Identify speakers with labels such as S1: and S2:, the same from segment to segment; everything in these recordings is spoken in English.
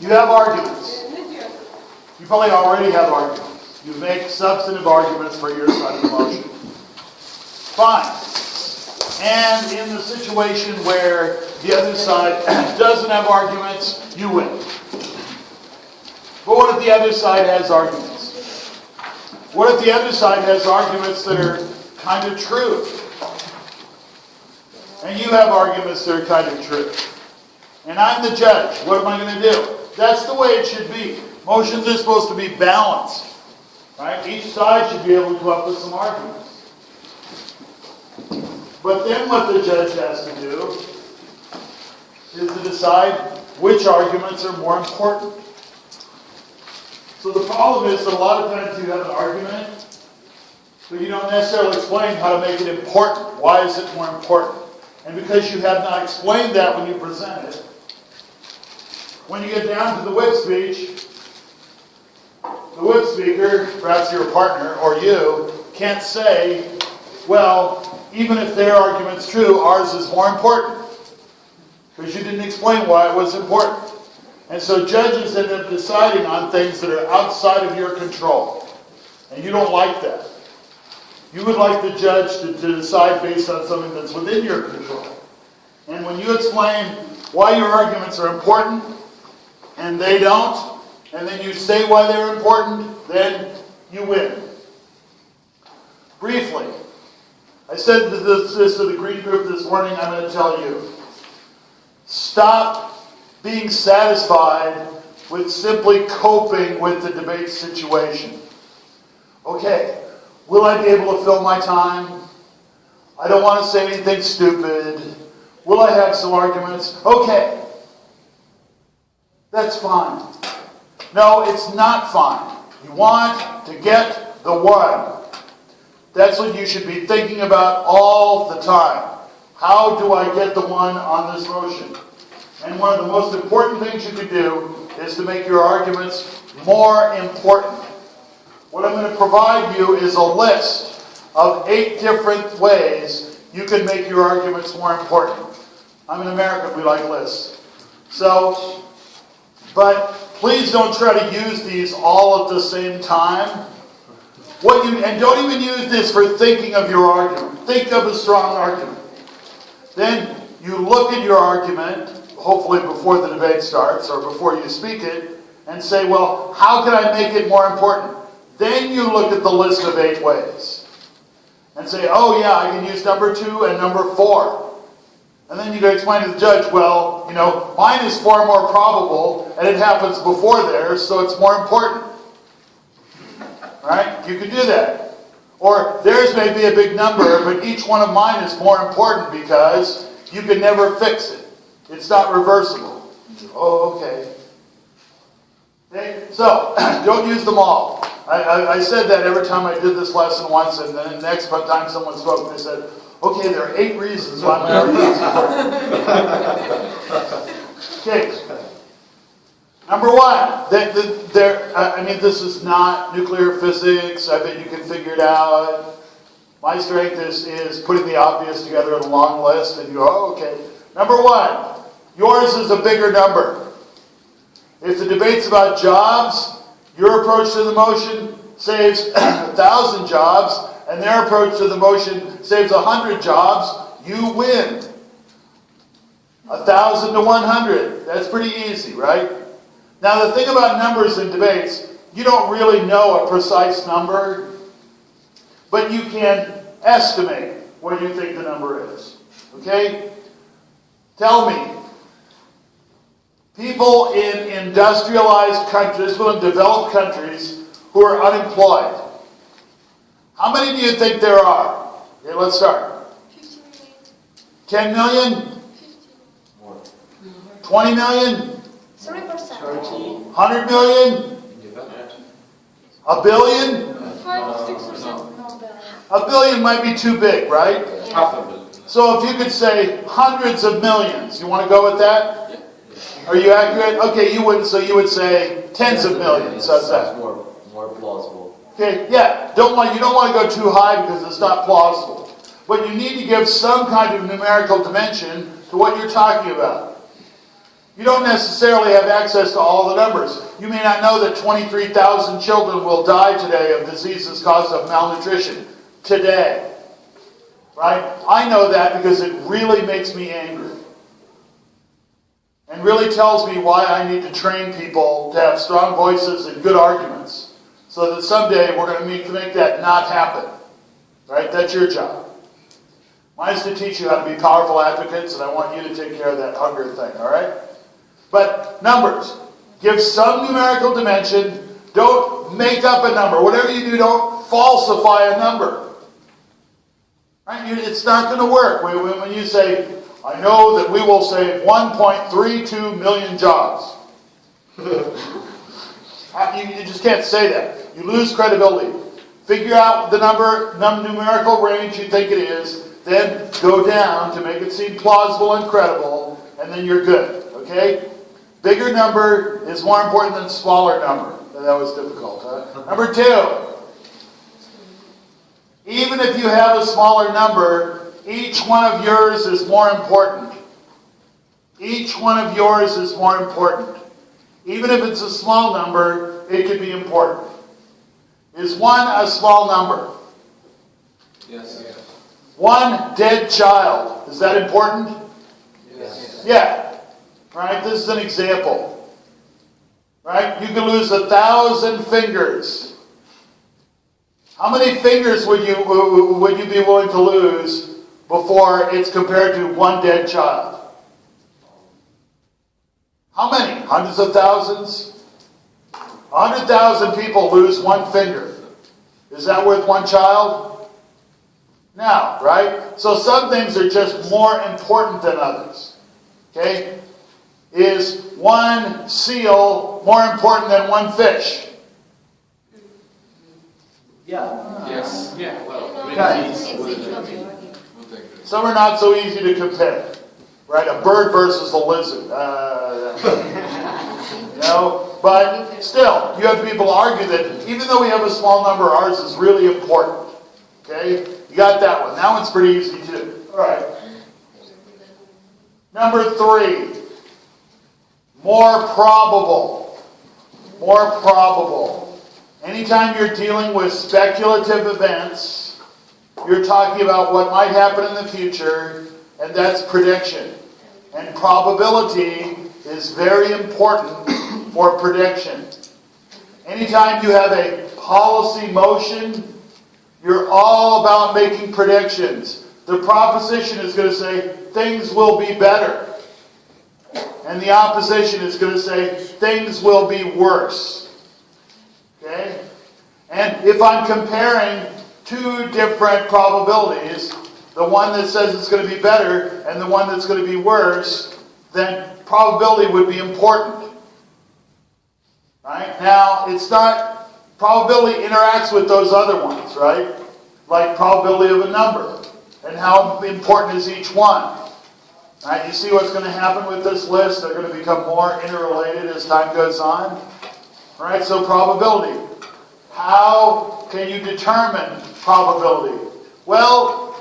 S1: You have arguments. You probably already have arguments. You make substantive arguments for your side of the motion. Fine. And in the situation where the other side doesn't have arguments, you win. But what if the other side has arguments? What if the other side has arguments that are kind of true? And you have arguments that are kind of true. And I'm the judge. What am I going to do? That's the way it should be. Motions are supposed to be balanced. Right? Each side should be able to come up with some arguments. But then what the judge has to do is to decide which arguments are more important. So the problem is that a lot of times you have an argument, but you don't necessarily explain how to make it important. Why is it more important? And because you have not explained that when you present it, when you get down to the whip speech, the whip speaker, perhaps your partner or you, can't say, well, even if their argument's true, ours is more important. Because you didn't explain why it was important. And so judges end up deciding on things that are outside of your control. And you don't like that. You would like the judge to decide based on something that's within your control. And when you explain why your arguments are important, and they don't, and then you say why they're important, then you win. Briefly, I said this to the green group this morning, I'm going to tell you. Stop being satisfied with simply coping with the debate situation. Okay, will I be able to fill my time? I don't want to say anything stupid. Will I have some arguments? Okay. That's fine. No, it's not fine. You want to get the one. That's what you should be thinking about all the time. How do I get the one on this motion? And one of the most important things you could do is to make your arguments more important. What I'm going to provide you is a list of 8 different ways you can make your arguments more important. I'm an American, we like lists. So, but please don't try to use these all at the same time. And don't even use this for thinking of your argument. Think of a strong argument. Then you look at your argument, hopefully before the debate starts or before you speak it, and say, well, how can I make it more important? Then you look at the list of 8 ways and say, oh yeah, I can use number 2 and number 4. And then you can explain to the judge, well, mine is far more probable and it happens before theirs, so it's more important. Right? You could do that. Or theirs may be a big number, but each one of mine is more important because you can never fix it. It's not reversible. Oh, okay. Okay? So, don't use them all. I said that every time I did this lesson once, and then the next time someone spoke, they said, okay, there are 8 reasons why my argument is important. Okay. Number 1, this is not nuclear physics. I bet you can figure it out. My strength is putting the obvious together in a long list, and you go, oh, okay. Number 1, yours is a bigger number. If the debate's about jobs, your approach to the motion saves 1,000 jobs, and their approach to the motion saves 100 jobs, you win. 1,000 to 100. That's pretty easy, right? Now, the thing about numbers in debates, you don't really know a precise number, but you can estimate what you think the number is. Okay? Tell me, people in industrialized countries, people in developed countries who are unemployed, how many do you think there are? Okay, let's start. 10 million? 20 million?
S2: 3%.
S1: 100 million? A billion?
S2: 5-6%.
S1: A billion might be too big, right? So if you could say hundreds of millions, you want to go with that? Are you accurate? Okay, you wouldn't, so you would say tens of millions. How's that?
S3: More plausible.
S1: Okay, yeah. You don't want to go too high because it's not plausible. But you need to give some kind of numerical dimension to what you're talking about. You don't necessarily have access to all the numbers. You may not know that 23,000 children will die today of diseases caused of malnutrition. Today. Right? I know that because it really makes me angry. And really tells me why I need to train people to have strong voices and good arguments. So that someday we're going to make that not happen. Right? That's your job. Mine is to teach you how to be powerful advocates, and I want you to take care of that hunger thing, alright? But numbers. Give some numerical dimension. Don't make up a number. Whatever you do, don't falsify a number. Right? It's not going to work. When you say, I know that we will save 1.32 million jobs. You just can't say that. You lose credibility. Figure out the numerical range you think it is, then go down to make it seem plausible and credible, and then you're good. Okay? Bigger number is more important than smaller number. That was difficult, huh? Number 2. Even if you have a smaller number, each one of yours is more important. Each one of yours is more important. Even if it's a small number, it could be important. Is 1 a small number?
S3: Yes.
S1: 1 dead child. Is that important?
S3: Yes.
S1: Yeah. Right? This is an example. Right? You could lose 1,000 fingers. How many fingers would you be willing to lose before it's compared to 1 dead child? How many? Hundreds of thousands? 100,000 people lose 1 finger. Is that worth 1 child? No, right? So some things are just more important than others. Okay? Is 1 seal more important than 1 fish?
S4: Yeah.
S3: Yes. Yeah. Well,
S1: Some are not so easy to compare. Right? A bird versus a lizard. But still, you have to be able to argue that even though we have a small number, ours is really important. Okay? You got that one. That one's pretty easy too. Alright. Number 3. More probable. More probable. Anytime you're dealing with speculative events, you're talking about what might happen in the future, and that's prediction. And probability is very important for prediction. Anytime you have a policy motion, you're all about making predictions. The proposition is going to say, things will be better. And the opposition is going to say, things will be worse. Okay? And if I'm comparing 2 different probabilities, the one that says it's going to be better and the one that's going to be worse, then probability would be important. Right? Now, it's not, probability interacts with those other ones, right? Like probability of a number. And how important is each one? Right? You see what's going to happen with this list? They're going to become more interrelated as time goes on. Right? So probability. How can you determine probability? Well,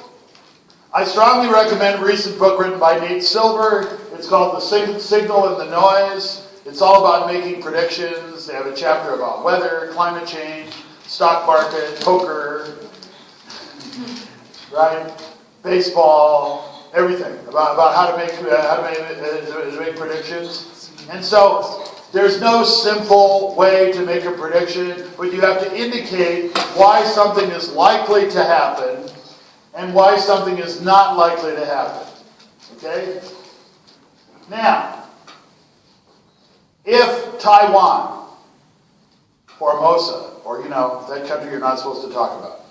S1: I strongly recommend a recent book written by Nate Silver. It's called The Signal and the Noise. It's all about making predictions. They have a chapter about weather, climate change, stock market, poker, right? Baseball, everything about how to make predictions. And so there's no simple way to make a prediction, but you have to indicate why something is likely to happen and why something is not likely to happen. Okay? Now, if Taiwan, Formosa, or that country you're not supposed to talk about,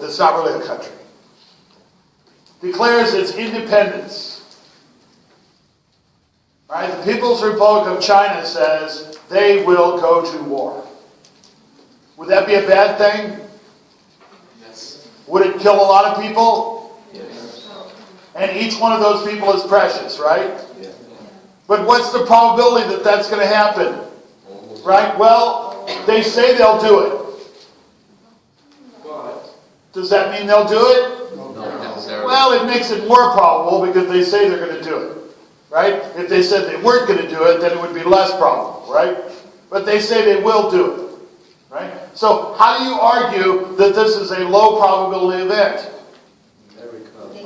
S1: that's not really a country, declares its independence, right? The People's Republic of China says they will go to war. Would that be a bad thing?
S3: Yes.
S1: Would it kill a lot of people?
S3: Yes.
S1: And each one of those people is precious, right?
S3: Yes.
S1: But what's the probability that that's going to happen? Right? Well, they say they'll do it. Does that mean they'll do it?
S3: Not necessarily.
S1: Well, it makes it more probable because they say they're going to do it. right? If they said they weren't going to do it, then it would be less probable, right? But they say they will do it, right? So how do you argue that this is a low probability event?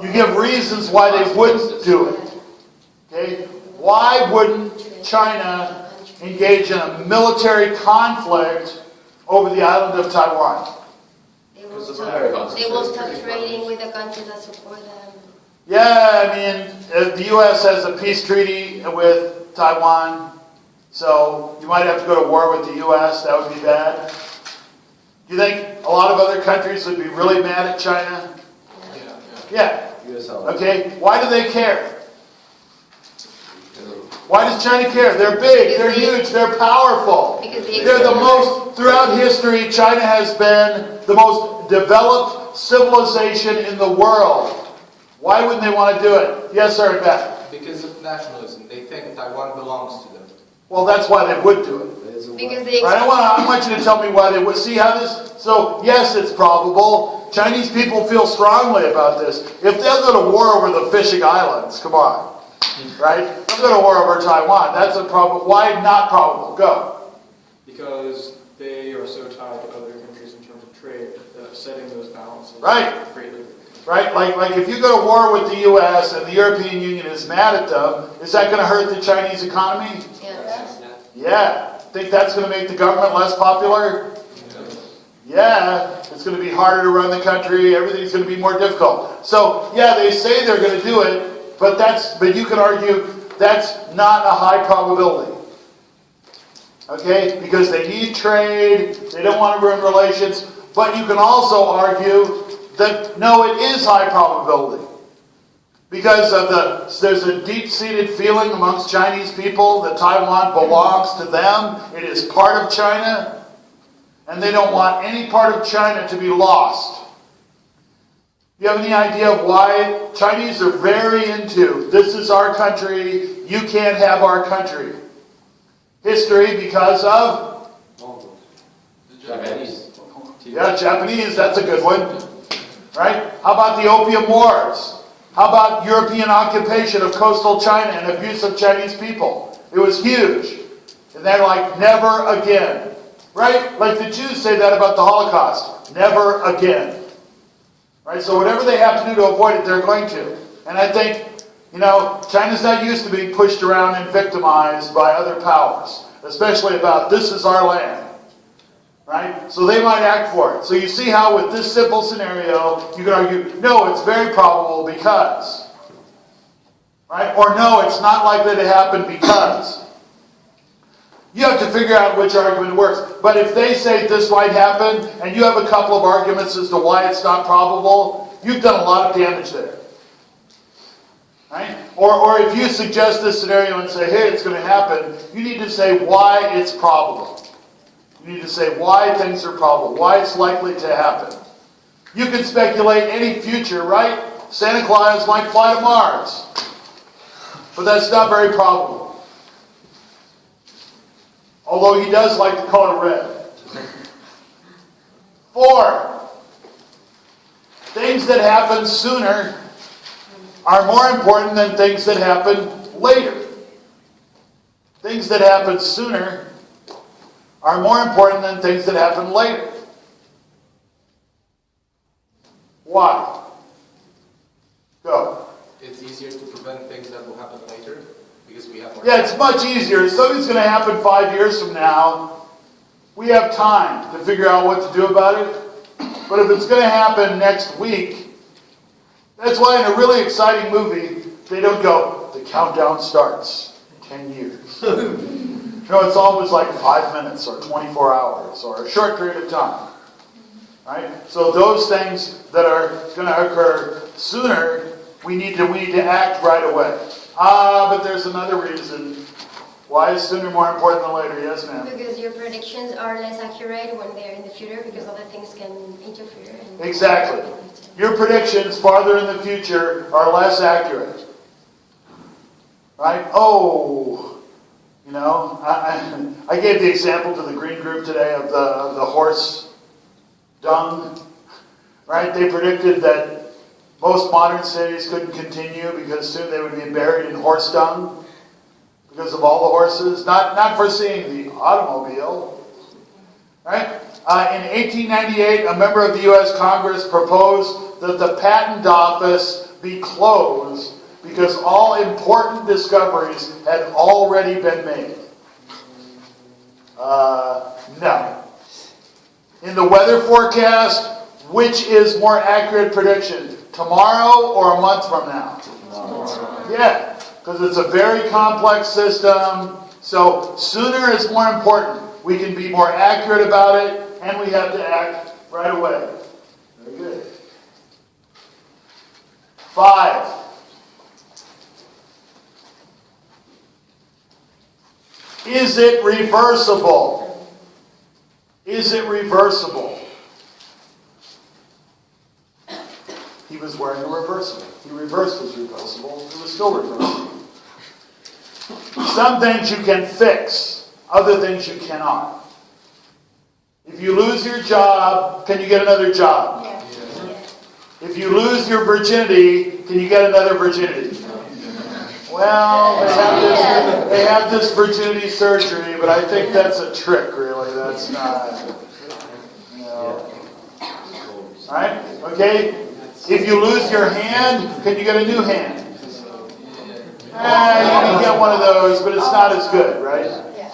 S1: You give reasons why they wouldn't do it. Okay? Why wouldn't China engage in a military conflict over the island of Taiwan?
S2: They will start trading with the countries that support them.
S1: Yeah, I mean, the U.S. has a peace treaty with Taiwan, so you might have to go to war with the U.S. That would be bad. Do you think a lot of other countries would be really mad at China? Yeah. Okay, why do they care? Why does China care? They're big, they're huge, they're powerful. They're the most, throughout history, China has been the most developed civilization in the world. Why wouldn't they want to do it? Yes, sir, Beth.
S3: Because of nationalism. They think Taiwan belongs to them.
S1: Well, that's why they would do it.
S2: Because they
S1: Right? I want you to tell me why they would. See how this... So, yes, it's probable. Chinese people feel strongly about this. If they'll go to war over the fishing islands, come on. Right? They'll go to war over Taiwan. That's a problem. Why not probable? Go.
S4: Because they are so tied to other countries in terms of trade that setting those balances
S1: Right.
S4: greatly.
S1: Right? Like if you go to war with the U.S. and the European Union is mad at them, is that going to hurt the Chinese economy?
S2: Yes.
S1: Yeah. Think that's going to make the government less popular? Yeah. It's going to be harder to run the country. Everything's going to be more difficult. So, yeah, they say they're going to do it, but you can argue that's not a high probability. Okay? Because they need trade, they don't want to ruin relations, but you can also argue that no, it is high probability. Because there's a deep-seated feeling amongst Chinese people that Taiwan belongs to them. It is part of China. And they don't want any part of China to be lost. Do you have any idea of why? Chinese are very into, this is our country, you can't have our country. History because of?
S3: The Japanese.
S1: Yeah, Japanese, that's a good one. Right? How about the Opium Wars? How about European occupation of coastal China and abuse of Chinese people? It was huge. And they're like, never again. Right? Like the Jews say that about the Holocaust. Never again. Right? So whatever they have to do to avoid it, they're going to. And I think, China's not used to being pushed around and victimized by other powers. Especially about, this is our land. Right? So they might act for it. So you see how with this simple scenario, you can argue, no, it's very probable because. Right? Or no, it's not likely to happen because. You have to figure out which argument works. But if they say this might happen, and you have a couple of arguments as to why it's not probable, you've done a lot of damage there. Right? Or if you suggest this scenario and say, hey, it's going to happen, you need to say why it's probable. You need to say why things are probable, why it's likely to happen. You can speculate any future, right? Santa Claus might fly to Mars. But that's not very probable. Although he does like the color red. 4. Things that happen sooner are more important than things that happen later. Things that happen sooner are more important than things that happen later. Why? Go.
S3: It's easier to prevent things that will happen later because we have more
S1: Yeah, it's much easier. If something's going to happen 5 years from now, we have time to figure out what to do about it. But if it's going to happen next week, that's why in a really exciting movie, they don't go, the countdown starts in 10 years. No, it's always like 5 minutes or 24 hours or a short period of time. Right? So those things that are going to occur sooner, we need to act right away. But there's another reason. Why is sooner more important than later? Yes, ma'am?
S2: Because your predictions are less accurate when they're in the future because other things can interfere.
S1: Exactly. Your predictions farther in the future are less accurate. Right? I gave the example to the green group today of the horse dung. Right? They predicted that Most modern cities couldn't continue because soon they would be buried in horse dung because of all the horses, not foreseeing the automobile. Right? In 1898, a member of the U.S. Congress proposed that the patent office be closed because all important discoveries had already been made. No. In the weather forecast, which is more accurate prediction? Tomorrow or a month from now? Tomorrow. Yeah, because it's a very complex system. So sooner is more important. We can be more accurate about it, and we have to act right away. Very good. 5. Is it reversible? Is it reversible? He was wearing a reversible. He reversed his reversible. It was still reversible. Some things you can fix. Other things you cannot. If you lose your job, can you get another job?
S2: Yes.
S1: If you lose your virginity, can you get another virginity? Well, they have this virginity surgery, but I think that's a trick, really. That's not, Alright? Okay? If you lose your hand, can you get a new hand? You can get one of those, but it's not as good, right?
S2: Yeah.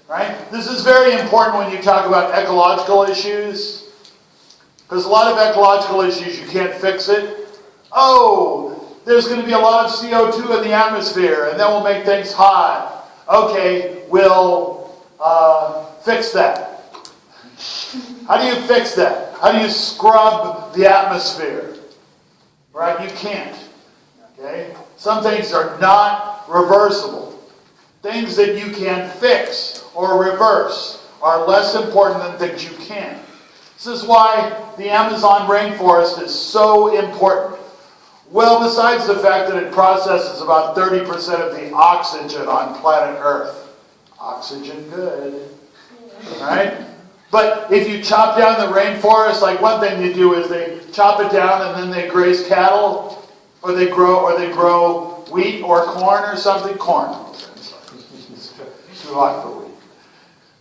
S1: Right? This is very important when you talk about ecological issues. Because a lot of ecological issues, you can't fix it. Oh, there's going to be a lot of CO2 in the atmosphere, and that will make things hot. Okay, we'll fix that. How do you fix that? How do you scrub the atmosphere? Right? You can't. Okay? Some things are not reversible. Things that you can fix or reverse are less important than things you can't. This is why the Amazon rainforest is so important. Well, besides the fact that it processes about 30% of the oxygen on planet Earth. Oxygen good. Right? But if you chop down the rainforest, like one thing they do is they chop it down and then they graze cattle, or they grow wheat or corn or something. Corn. It's too hot for wheat.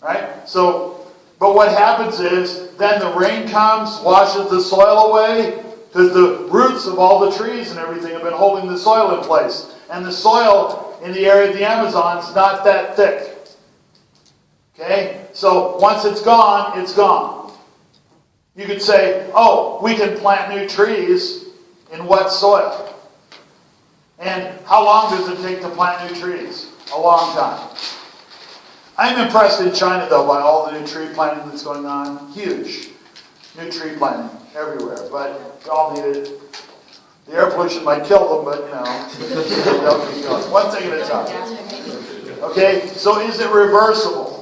S1: Right? So, but what happens is, then the rain comes, washes the soil away, because the roots of all the trees and everything have been holding the soil in place. And the soil in the area of the Amazon is not that thick. Okay? So once it's gone, it's gone. You could say, oh, we can plant new trees in wet soil. And how long does it take to plant new trees? A long time. I'm impressed in China, though, by all the new tree planting that's going on. Huge. New tree planting everywhere. But they all need it. The air pollution might kill them, but, they'll keep going. One thing at a time. Okay? So is it reversible?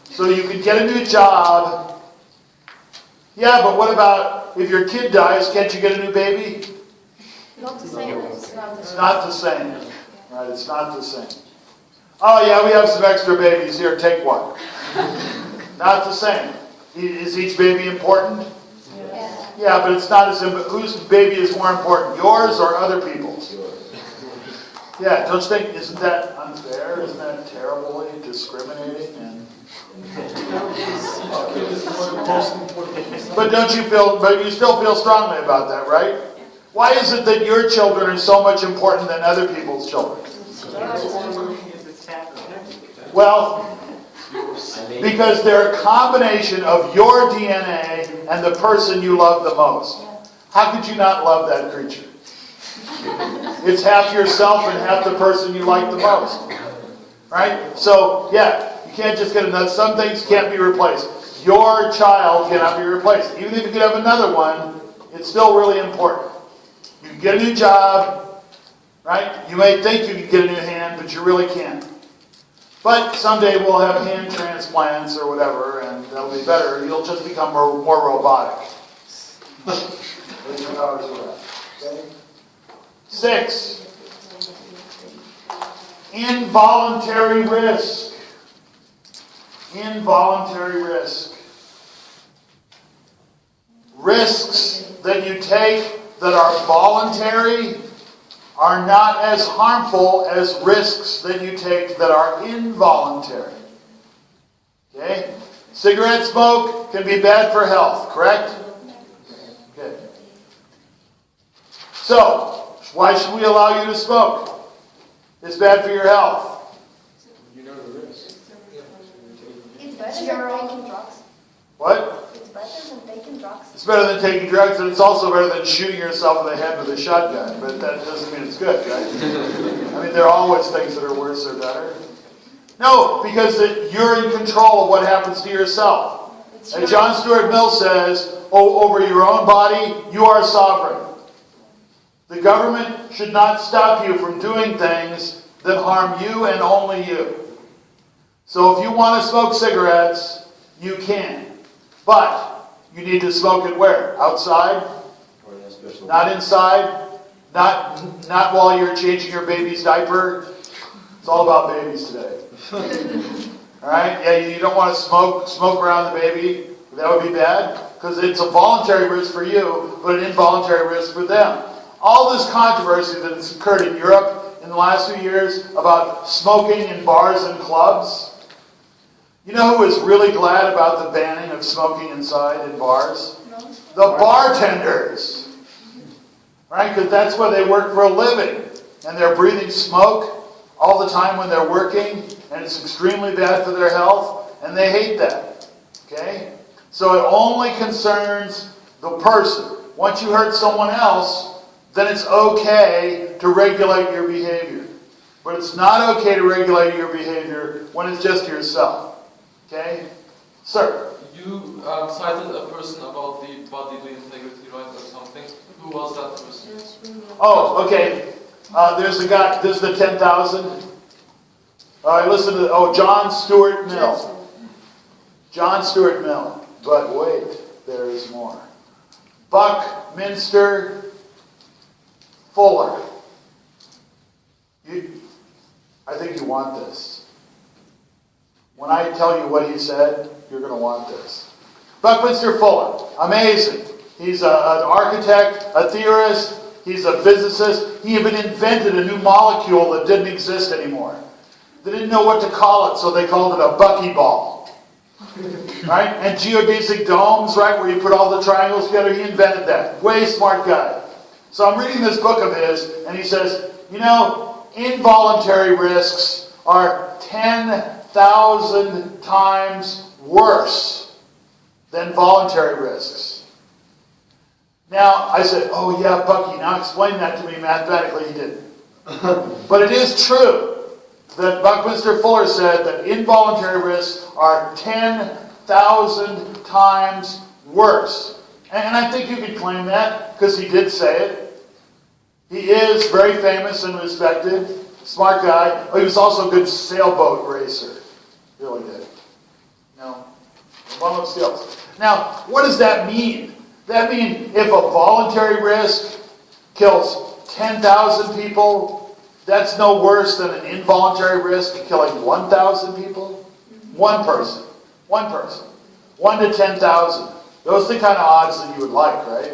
S1: So you could get a new job. Yeah, but what about if your kid dies, can't you get a new baby?
S2: Not the same.
S1: It's not the same. Right, it's not the same. Oh yeah, we have some extra babies here, take one. Not the same. Is each baby important?
S2: Yeah.
S1: Yeah, but it's not as important. Whose baby is more important, yours or other people's? Yeah, don't you think, isn't that unfair? Isn't that terribly discriminating? But but you still feel strongly about that, right? Why is it that your children are so much important than other people's children? Well, because they're a combination of your DNA and the person you love the most. How could you not love that creature? It's half yourself and half the person you like the most. Right? So, yeah, you can't just get another. Some things can't be replaced. Your child cannot be replaced. Even if you could have another one, it's still really important. You can get a new job, right? You may think you can get a new hand, but you really can't. But someday we'll have hand transplants or whatever, and that'll be better. You'll just become more robotic. Okay? 6. Involuntary risk. Involuntary risk. Risks that you take that are voluntary are not as harmful as risks that you take that are involuntary. Okay? Cigarette smoke can be bad for health, correct? Okay. So, why should we allow you to smoke? It's bad for your health.
S4: You know the risk.
S5: It's better than taking drugs.
S1: What?
S5: It's better than taking drugs.
S1: It's better than taking drugs, and it's also better than shooting yourself in the head with a shotgun. But that doesn't mean it's good, right? I mean, there are always things that are worse or better. No, because you're in control of what happens to yourself. And John Stuart Mill says, over your own body, you are sovereign. The government should not stop you from doing things that harm you and only you. So if you want to smoke cigarettes, you can. But you need to smoke it where? Outside? Not inside? Not while you're changing your baby's diaper? It's all about babies today. Alright? Yeah, you don't want to smoke around the baby. That would be bad. Because it's a voluntary risk for you, but an involuntary risk for them. All this controversy that has occurred in Europe in the last few years about smoking in bars and clubs. You know who is really glad about the banning of smoking inside in bars? The bartenders. Right? Because that's where they work for a living. And they're breathing smoke all the time when they're working. And it's extremely bad for their health. And they hate that. Okay? So it only concerns the person. Once you hurt someone else, then it's okay to regulate your behavior. But it's not okay to regulate your behavior when it's just yourself. Okay? Sir?
S3: You cited a person about the bodily integrity, right, or something. Who was that person?
S1: Oh, okay. There's the guy, there's the 10,000. Listen to, John Stuart Mill. John Stuart Mill. But wait, there is more. Buckminster Fuller. I think you want this. When I tell you what he said, you're going to want this. Buckminster Fuller. Amazing. He's an architect, a theorist, he's a physicist. He even invented a new molecule that didn't exist anymore. They didn't know what to call it, so they called it a buckyball. Right? And geodesic domes, right, where you put all the triangles together, he invented that. Way smart guy. So I'm reading this book of his, and he says, involuntary risks are 10,000 times worse than voluntary risks. Now, I said, oh yeah, Bucky, now explain that to me mathematically. He didn't. But it is true that Buckminster Fuller said that involuntary risks are 10,000 times worse. And I think you could claim that, because he did say it. He is very famous and respected. Smart guy. Oh, he was also a good sailboat racer. Really good. One of skills. Now, what does that mean? That means if a voluntary risk kills 10,000 people, that's no worse than an involuntary risk killing 1,000 people? One person. 1 to 10,000. Those are the kind of odds that you would like, right?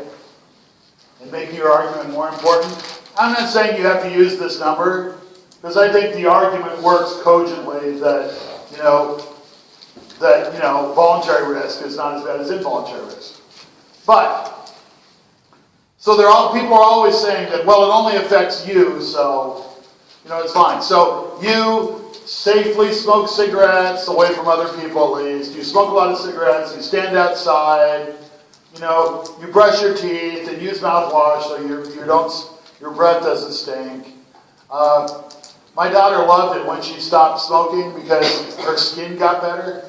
S1: And making your argument more important. I'm not saying you have to use this number, because I think the argument works cogently that, voluntary risk is not as bad as involuntary risk. But, so people are always saying that, well, it only affects you, so, it's fine. So, you safely smoke cigarettes away from other people at least. You smoke a lot of cigarettes, you stand outside, you brush your teeth and use mouthwash so your breath doesn't stink. My daughter loved it when she stopped smoking because her skin got better.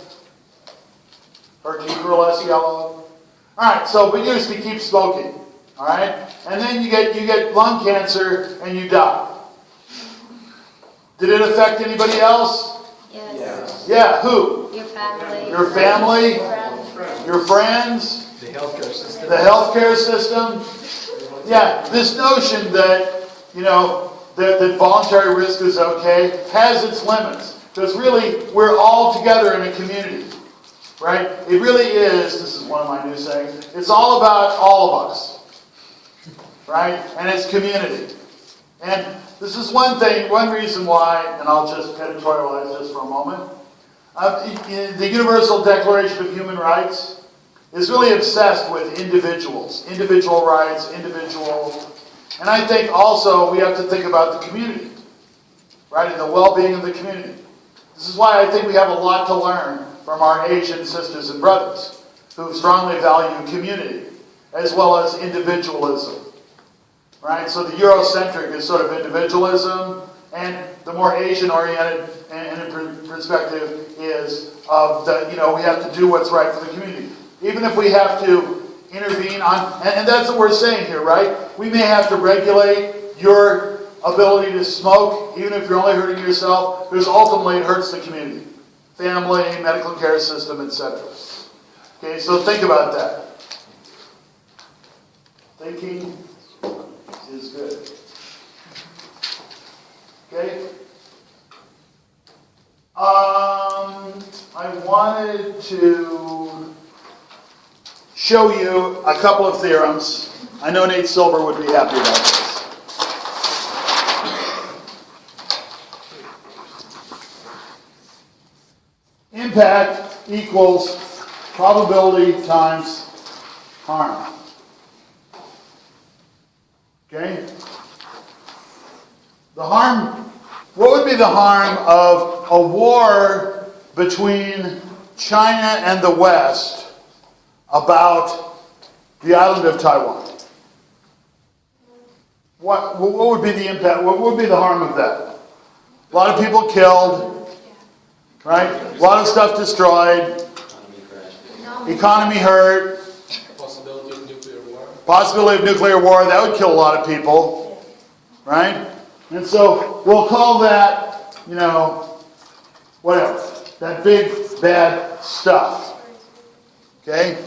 S1: Her teeth were less yellow. Alright, but you used to keep smoking. Alright? And then you get lung cancer and you die. Did it affect anybody else?
S2: Yes.
S1: Yeah, who?
S2: Your family.
S1: Your family? Your friends?
S4: The healthcare system.
S1: The healthcare system? Yeah, this notion that, that voluntary risk is okay has its limits. Because really, we're all together in a community. Right? It really is, this is one of my new sayings, it's all about all of us. right? And it's community. And this is one thing, one reason why, and I'll just editorialize this for a moment. The Universal Declaration of Human Rights is really obsessed with individuals, individual rights, and I think also we have to think about the community, right, and the well-being of the community. This is why I think we have a lot to learn from our Asian sisters and brothers who strongly value community as well as individualism, right? So the Eurocentric is sort of individualism, and the more Asian-oriented perspective is of the, we have to do what's right for the community. Even if we have to intervene on, and that's what we're saying here, right? We may have to regulate your ability to smoke, even if you're only hurting yourself, because ultimately it hurts the community. Family, medical care system, etc. Okay, so think about that. Thinking is good. Okay? I wanted to show you a couple of theorems. I know Nate Silver would be happy about this. Impact equals probability times harm. Okay? The harm, what would be the harm of a war between China and the West about the island of Taiwan? What would be the impact? What would be the harm of that? A lot of people killed, right? A lot of stuff destroyed. Economy hurt.
S3: Possibility of nuclear war.
S1: Possibility of nuclear war, that would kill a lot of people, right? And so we'll call that, whatever, that big bad stuff. Okay?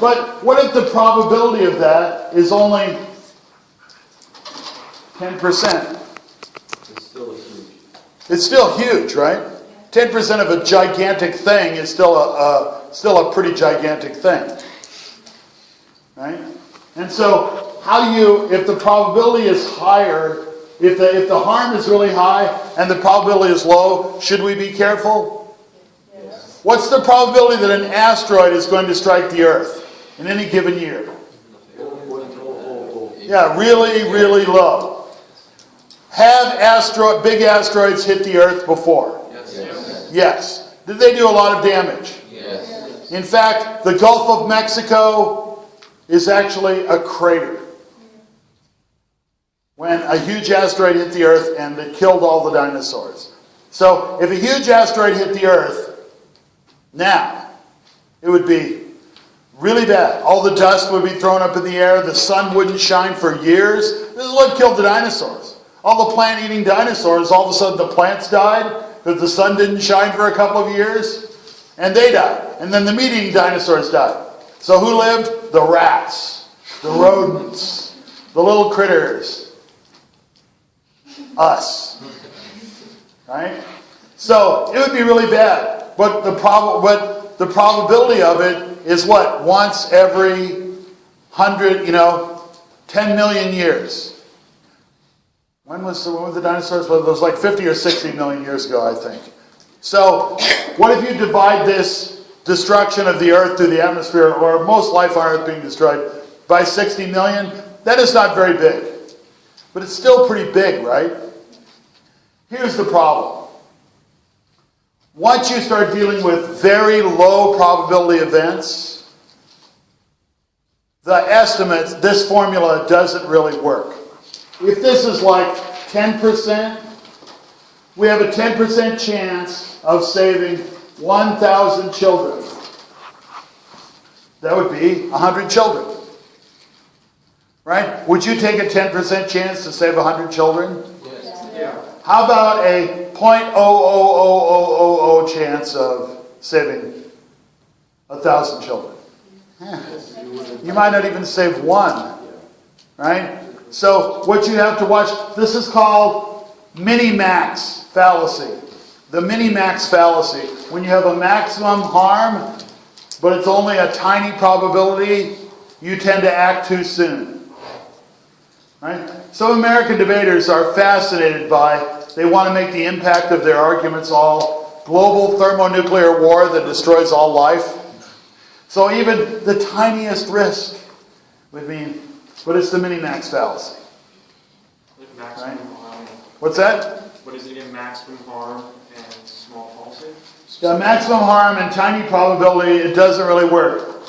S1: But what if the probability of that is only 10%? It's still huge, right? 10% of a gigantic thing is still a pretty gigantic thing, right? And so, if the probability is higher, if the harm is really high and the probability is low, should we be careful? Yes. What's the probability that an asteroid is going to strike the Earth in any given year? Yeah, really, really low. Have big asteroids hit the Earth before? Yes. Did they do a lot of damage?
S3: Yes.
S1: In fact, the Gulf of Mexico is actually a crater. When a huge asteroid hit the Earth and it killed all the dinosaurs. So, if a huge asteroid hit the Earth, now, it would be really bad. All the dust would be thrown up in the air. The sun wouldn't shine for years. This is what killed the dinosaurs. All the plant-eating dinosaurs, all of a sudden the plants died because the sun didn't shine for a couple of years, and they died. And then the meat-eating dinosaurs died. So who lived? The rats, the rodents, the little critters. Us. Right? So it would be really bad. But the probability of it is what? Once every 10 million years. When was the dinosaurs? Well, it was like 50 or 60 million years ago, I think. So, what if you divide this destruction of the Earth through the atmosphere, or most life on Earth being destroyed, by 60 million? That is not very big. But it's still pretty big, right? Here's the problem. Once you start dealing with very low probability events, the estimates, this formula doesn't really work. If this is like 10%, we have a 10% chance of saving 1,000 children. That would be 100 children. Right? Would you take a 10% chance to save 100 children?
S3: Yes.
S4: Yeah.
S1: How about a 0.00000 chance of saving 1,000 children? You might not even save one. Right? So what you have to watch, this is called minimax fallacy. The minimax fallacy. When you have a maximum harm, but it's only a tiny probability, you tend to act too soon. Right? Some American debaters are fascinated by, they want to make the impact of their arguments all global thermonuclear war that destroys all life. So even the tiniest risk would mean, what is the minimax fallacy?
S4: Maximum
S1: Right.
S4: harm.
S1: What's that?
S4: What is it again? Maximum harm and small policy?
S1: The maximum harm and tiny probability, it doesn't really work.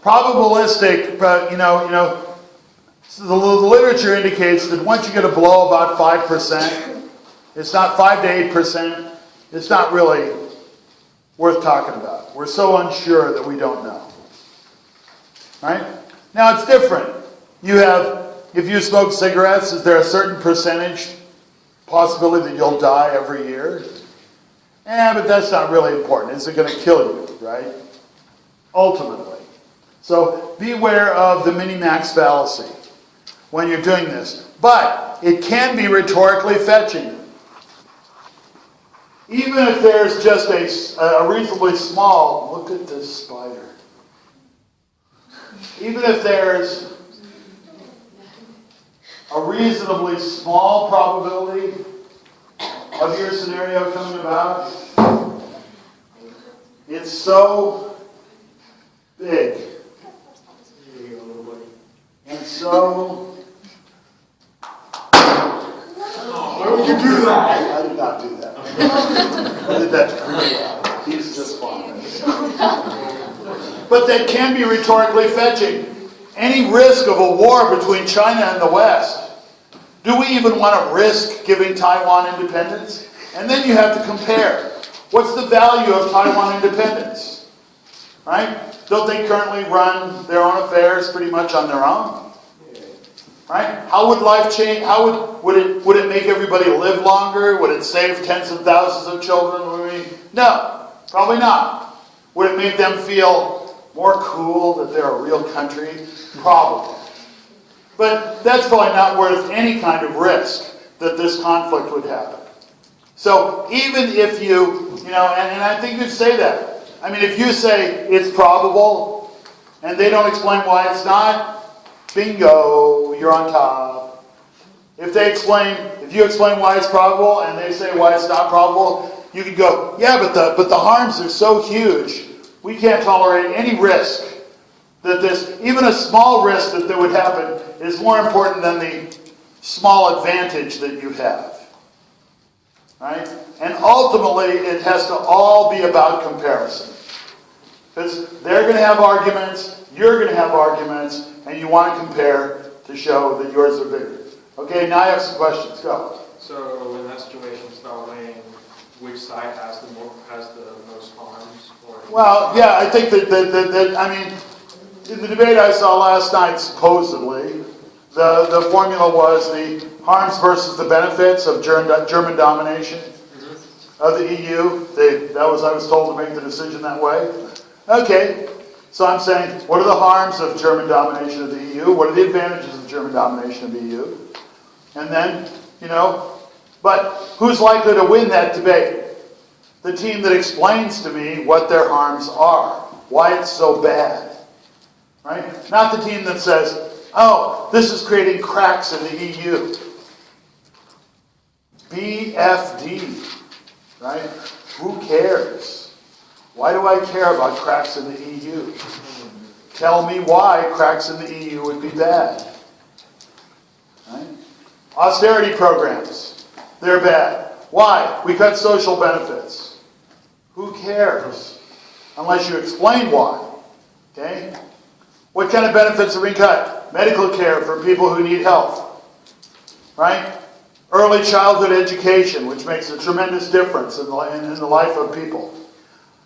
S1: Probabilistic, so the literature indicates that once you get a below about 5%, it's not 5 to 8%, it's not really worth talking about. We're so unsure that we don't know. Right? Now it's different. You have, if you smoke cigarettes, is there a certain percentage possibility that you'll die every year? But that's not really important. Is it going to kill you, right? Ultimately. So beware of the minimax fallacy when you're doing this. But it can be rhetorically fetching. Even if there's just a reasonably small, look at this spider. Even if there's a reasonably small probability of your scenario coming about, it's so big and so...
S4: Why would you do that?
S1: I did not do that. I did that to Chris. He's just fine. But that can be rhetorically fetching. Any risk of a war between China and the West. Do we even want to risk giving Taiwan independence? And then you have to compare. What's the value of Taiwan independence? Right? Don't they currently run their own affairs pretty much on their own? Right? How would life change? How would it make everybody live longer? Would it save tens of thousands of children? No, probably not. Would it make them feel more cool that they're a real country? Probably. But that's probably not worth any kind of risk that this conflict would happen. So even if and I think you'd say that. I mean, if you say it's probable, and they don't explain why it's not, bingo, you're on top. If you explain why it's probable, and they say why it's not probable, you could go, yeah, but the harms are so huge, we can't tolerate any risk that even a small risk that would happen is more important than the small advantage that you have. Right? And ultimately, it has to all be about comparison. Because they're going to have arguments, you're going to have arguments, and you want to compare to show that yours are bigger. Okay, now I have some questions. Go.
S4: So in that situation, it's about weighing which side has the most harms?
S1: Well, yeah, I think that I mean, in the debate I saw last night, supposedly, the formula was the harms versus the benefits of German domination of the EU. I was told to make the decision that way. Okay, so I'm saying, what are the harms of German domination of the EU? What are the advantages of German domination of the EU? And then, but who's likely to win that debate? The team that explains to me what their harms are, why it's so bad. Right? Not the team that says, oh, this is creating cracks in the EU. BFD. Right? Who cares? Why do I care about cracks in the EU? Tell me why cracks in the EU would be bad. Right? Austerity programs. They're bad. Why? We cut social benefits. Who cares? Unless you explain why. Okay? What kind of benefits are being cut? Medical care for people who need health. Right? Early childhood education, which makes a tremendous difference in the life of people.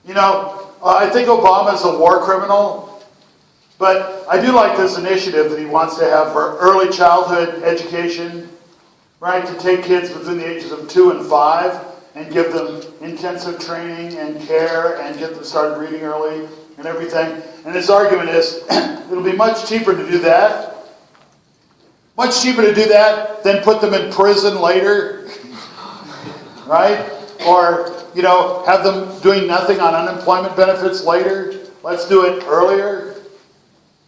S1: I think Obama's a war criminal, but I do like this initiative that he wants to have for early childhood education, right? To take kids between the ages of 2 and 5 and give them intensive training and care and get them started reading early and everything. And his argument is, it'll be much cheaper to do that. Much cheaper to do that than put them in prison later, right? Or, have them doing nothing on unemployment benefits later. Let's do it earlier,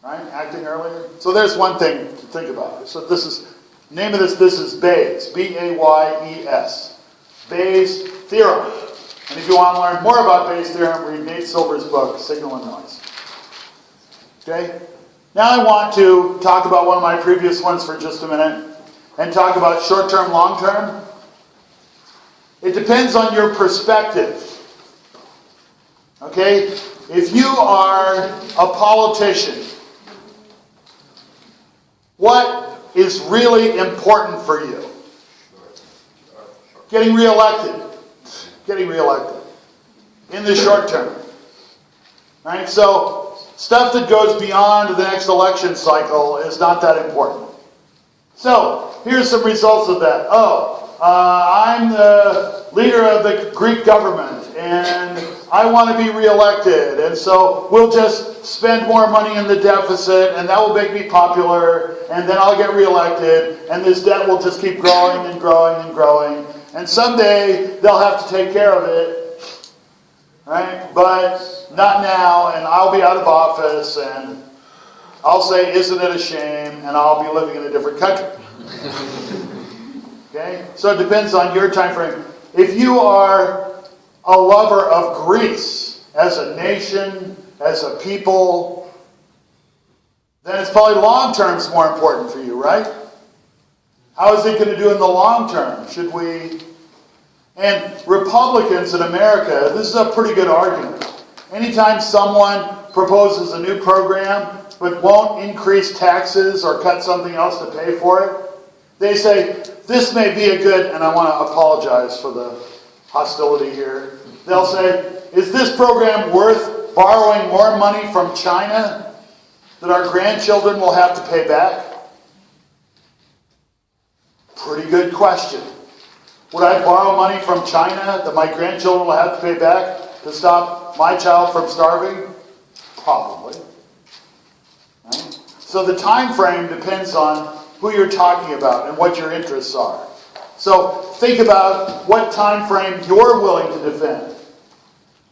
S1: right? Acting earlier. So there's one thing to think about. So this is Name of this is Bayes, B-A-Y-E-S. Bayes' theorem. And if you want to learn more about Bayes' theorem, read Nate Silver's book, Signal and Noise. Okay? Now I want to talk about one of my previous ones for just a minute and talk about short-term, long-term. It depends on your perspective. Okay? If you are a politician, what is really important for you? Getting reelected. Getting reelected. In the short term. Right? So, stuff that goes beyond the next election cycle is not that important. So, here's some results of that. I'm the leader of the Greek government, and I want to be reelected, and so we'll just spend more money in the deficit, and that will make me popular, and then I'll get reelected, and this debt will just keep growing and growing and growing, and someday they'll have to take care of it, right? But not now, and I'll be out of office, and I'll say, isn't it a shame, and I'll be living in a different country. Okay? So it depends on your time frame. If you are a lover of Greece as a nation, as a people, then it's probably long term is more important for you, right? How is it going to do in the long term? Should we... And Republicans in America, this is a pretty good argument. Anytime someone proposes a new program but won't increase taxes or cut something else to pay for it, they say, this may be a good, and I want to apologize for the hostility here. They'll say, is this program worth borrowing more money from China that our grandchildren will have to pay back? Pretty good question. Would I borrow money from China that my grandchildren will have to pay back to stop my child from starving? Probably. Right? So the time frame depends on who you're talking about and what your interests are. So think about what time frame you're willing to defend.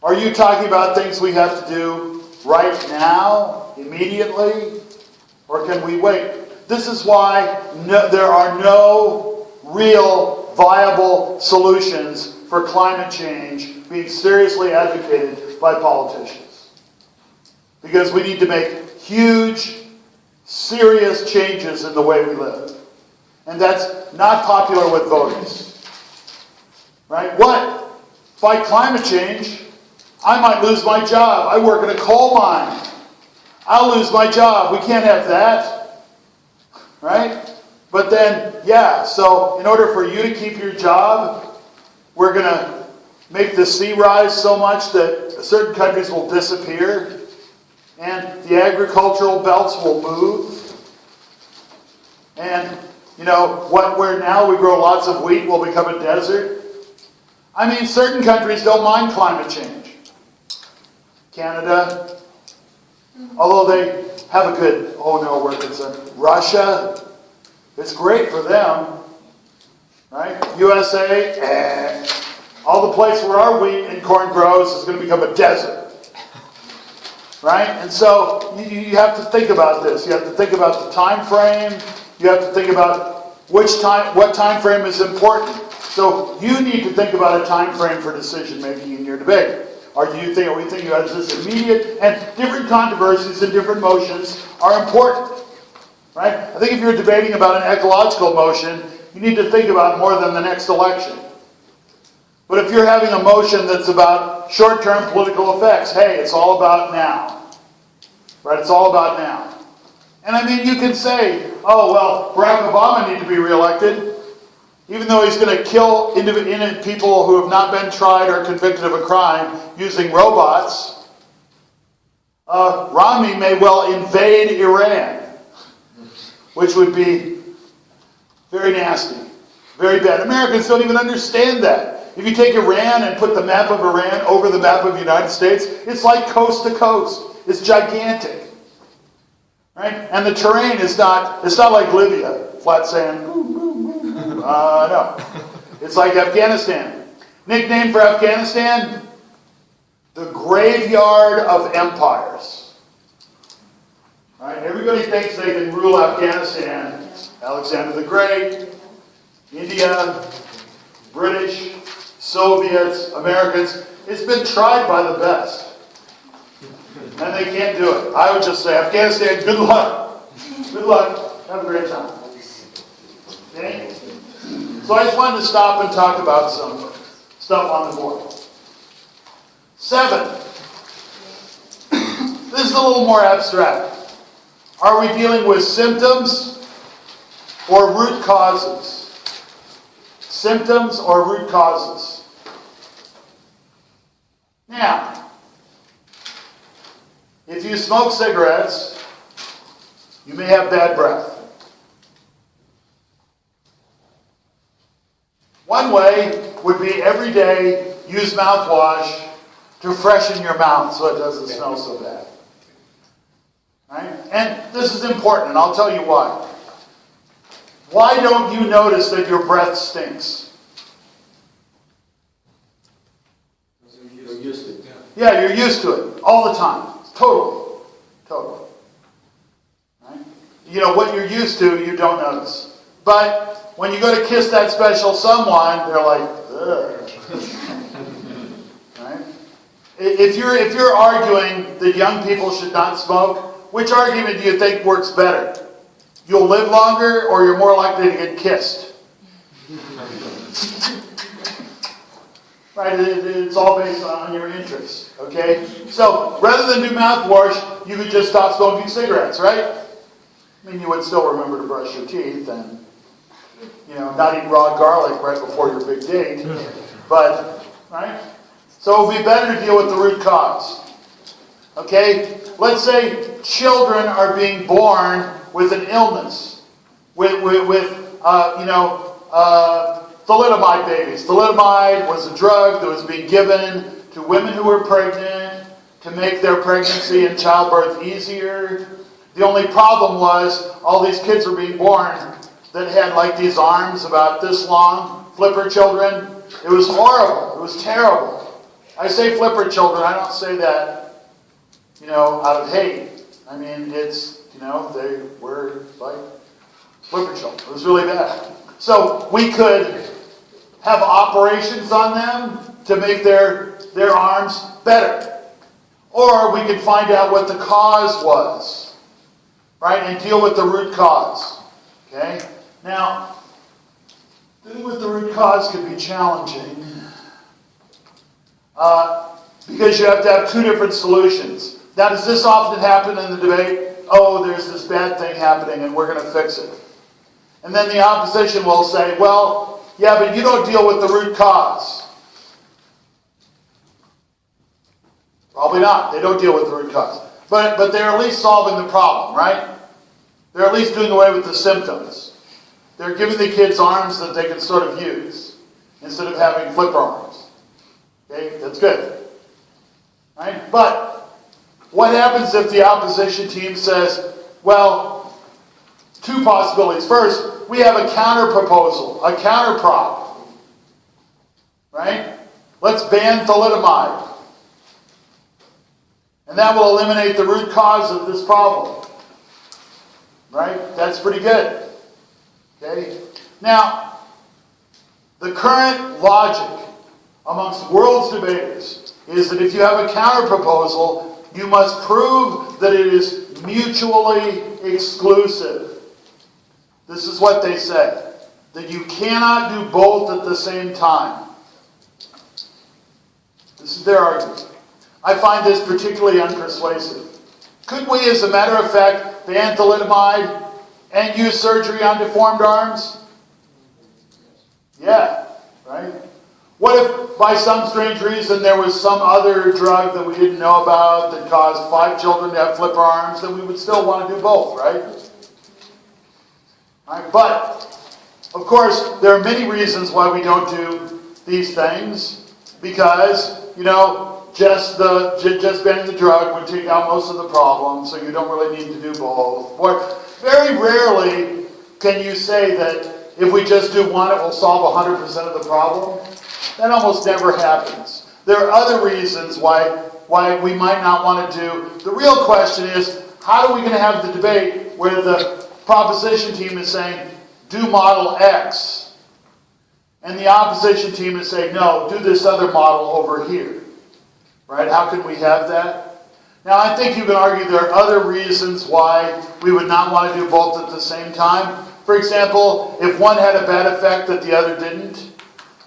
S1: Are you talking about things we have to do right now, immediately? Or can we wait? This is why there are no real viable solutions for climate change being seriously advocated by politicians. Because we need to make huge, serious changes in the way we live. And that's not popular with voters. Right? What? Fight climate change? I might lose my job. I work in a coal mine. I'll lose my job. We can't have that. Right? But then, yeah, so in order for you to keep your job, we're going to make the sea rise so much that certain countries will disappear and the agricultural belts will move. And, where now we grow lots of wheat will become a desert. I mean, certain countries don't mind climate change. Canada, although they have a good, we're concerned. Russia, it's great for them. Right? USA, all the place where our wheat and corn grows is going to become a desert. Right? And so you have to think about this. You have to think about the time frame. You have to think about what time frame is important. So you need to think about a time frame for decision making in your debate. Are we thinking about is this immediate? And different controversies and different motions are important. Right? I think if you're debating about an ecological motion, you need to think about more than the next election. But if you're having a motion that's about short-term political effects, hey, it's all about now. Right? It's all about now. And I mean, you can say, Barack Obama needs to be reelected, even though he's going to kill people who have not been tried or convicted of a crime using robots. Romney may well invade Iran, which would be very nasty, very bad. Americans don't even understand that. If you take Iran and put the map of Iran over the map of the United States, it's like coast to coast. It's gigantic. Right? And the terrain it's not like Libya, flat sand. No. It's like Afghanistan. Nickname for Afghanistan? The graveyard of empires. Right? Everybody thinks they can rule Afghanistan Alexander the Great, India, British, Soviets, Americans. It's been tried by the best. And they can't do it. I would just say, Afghanistan, good luck. Good luck. Have a great time. Okay? So I just wanted to stop and talk about some stuff on the board. 7. This is a little more abstract. Are we dealing with symptoms or root causes? Symptoms or root causes? Now, if you smoke cigarettes, you may have bad breath. One way would be every day use mouthwash to freshen your mouth so it doesn't smell so bad. Right? And this is important, and I'll tell you why. Why don't you notice that your breath stinks?
S4: You're used to it.
S1: Yeah, you're used to it all the time. Totally. Totally. Right? You know, what you're used to, you don't notice. But when you go to kiss that special someone, they're like, ugh. Right? If you're arguing that young people should not smoke, which argument do you think works better? You'll live longer, or you're more likely to get kissed? Right? It's all based on your interests. Okay? So, rather than do mouthwash, you could just stop smoking cigarettes, right? I mean, you would still remember to brush your teeth and, not eat raw garlic right before your big date. But, right? So it would be better to deal with the root cause. Okay? Let's say children are being born with an illness, with thalidomide babies. Thalidomide was a drug that was being given to women who were pregnant to make their pregnancy and childbirth easier. The only problem was all these kids were being born that had like these arms about this long, flipper children. It was horrible. It was terrible. I say flipper children. I don't say that, out of hate. I mean, it's, they were like flipper children. It was really bad. So we could have operations on them to make their arms better. Or we could find out what the cause was, right? And deal with the root cause. Okay? Now, dealing with the root cause can be challenging because you have to have two different solutions. Now, does this often happen in the debate? Oh, there's this bad thing happening and we're going to fix it. And then the opposition will say, well, yeah, but you don't deal with the root cause. Probably not. They don't deal with the root cause. But they're at least solving the problem, right? They're at least doing away with the symptoms. They're giving the kids arms that they can sort of use instead of having flipper arms. Okay, that's good. Right? But what happens if the opposition team says, well, two possibilities. First, we have a counter proposal, a counter prop. Right? Let's ban thalidomide. And that will eliminate the root cause of this problem. Right? That's pretty good. Okay? Now, the current logic amongst world's debaters is that if you have a counter proposal, you must prove that it is mutually exclusive. This is what they say. That you cannot do both at the same time. This is their argument. I find this particularly unpersuasive. Could we, as a matter of fact, ban thalidomide and use surgery on deformed arms? Yeah, right? What if, by some strange reason, there was some other drug that we didn't know about that caused 5 children to have flipper arms? Then we would still want to do both, right? Right? But, of course, there are many reasons why we don't do these things. Because, just banning the drug would take out most of the problem, so you don't really need to do both. Or very rarely can you say that if we just do one, it will solve 100% of the problem. That almost never happens. There are other reasons why we might not want to do. The real question is, how are we going to have the debate where the proposition team is saying, do model X. And the opposition team is saying, no, do this other model over here. Right? How can we have that? Now, I think you can argue there are other reasons why we would not want to do both at the same time. For example, if one had a bad effect that the other didn't,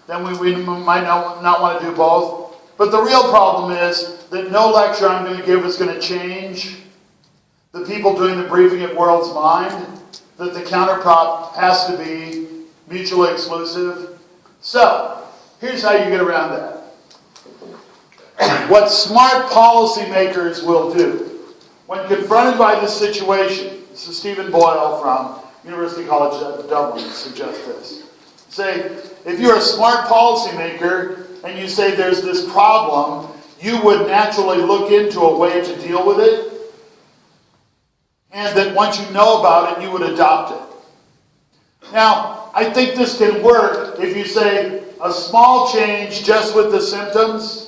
S1: then we might not want to do both. But the real problem is that no lecture I'm going to give is going to change the people doing the briefing at World's Mind, that the counterprop has to be mutually exclusive. So, here's how you get around that. What smart policymakers will do when confronted by this situation, this is Stephen Boyle from University College Dublin suggests this. Say, if you're a smart policymaker and you say there's this problem, you would naturally look into a way to deal with it, and that once you know about it, you would adopt it. Now, I think this can work if you say a small change just with the symptoms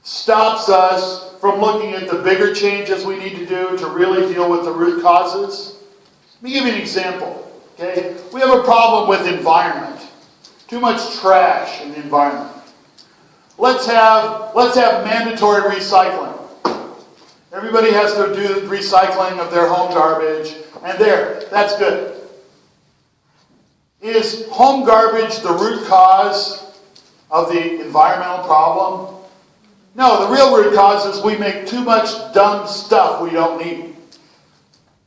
S1: stops us from looking at the bigger changes we need to do to really deal with the root causes. Let me give you an example. Okay? We have a problem with environment. Too much trash in the environment. Let's have mandatory recycling. Everybody has to do recycling of their home garbage, and that's good. Is home garbage the root cause of the environmental problem? No, the real root cause is we make too much dumb stuff we don't need.